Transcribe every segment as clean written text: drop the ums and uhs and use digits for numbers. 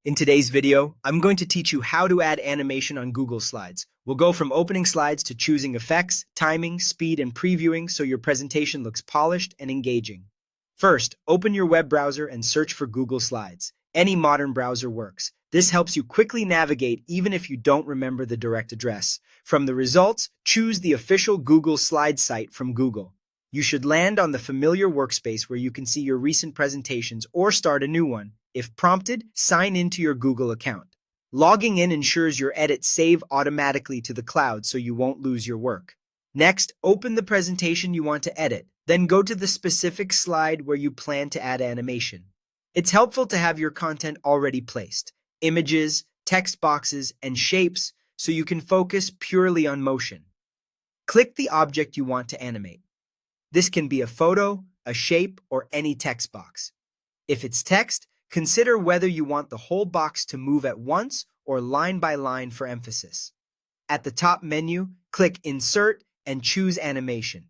In today's video, I'm going to teach you how to add animation on Google Slides. We'll go from opening slides to choosing effects, timing, speed, and previewing so your presentation looks polished and engaging. First, open your web browser and search for Google Slides. Any modern browser works. This helps you quickly navigate even if you don't remember the direct address. From the results, choose the official Google Slides site from Google. You should land on the familiar workspace where you can see your recent presentations or start a new one. If prompted, sign into your Google account. Logging in ensures your edits save automatically to the cloud so you won't lose your work. Next, open the presentation you want to edit. Then go to the specific slide where you plan to add animation. It's helpful to have your content already placed, images, text boxes, and shapes, so you can focus purely on motion. Click the object you want to animate. This can be a photo, a shape, or any text box. If it's text, consider whether you want the whole box to move at once or line by line for emphasis. At the top menu, click Insert and choose Animation.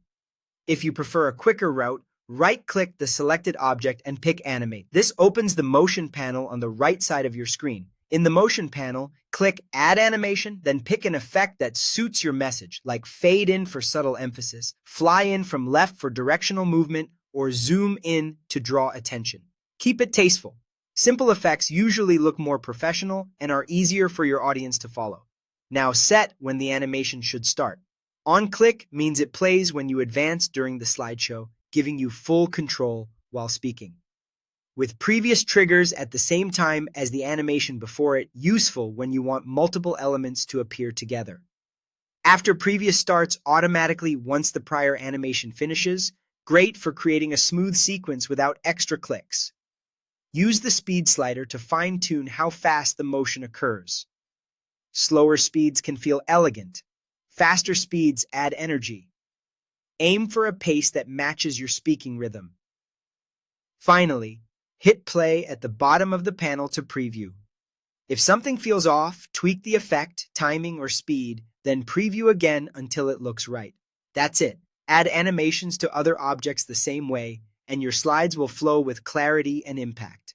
If you prefer a quicker route, right-click the selected object and pick Animate. This opens the motion panel on the right side of your screen. In the motion panel, click Add Animation, then pick an effect that suits your message, like fade in for subtle emphasis, fly in from left for directional movement, or zoom in to draw attention. Keep it tasteful. Simple effects usually look more professional and are easier for your audience to follow. Now set when the animation should start. On-click means it plays when you advance during the slideshow, giving you full control while speaking. With previous triggers at the same time as the animation before it, useful when you want multiple elements to appear together. After previous starts automatically once the prior animation finishes, great for creating a smooth sequence without extra clicks. Use the speed slider to fine-tune how fast the motion occurs. Slower speeds can feel elegant. Faster speeds add energy. Aim for a pace that matches your speaking rhythm. Finally, hit play at the bottom of the panel to preview. If something feels off, tweak the effect, timing, or speed, then preview again until it looks right. That's it. Add animations to other objects the same way, and your slides will flow with clarity and impact.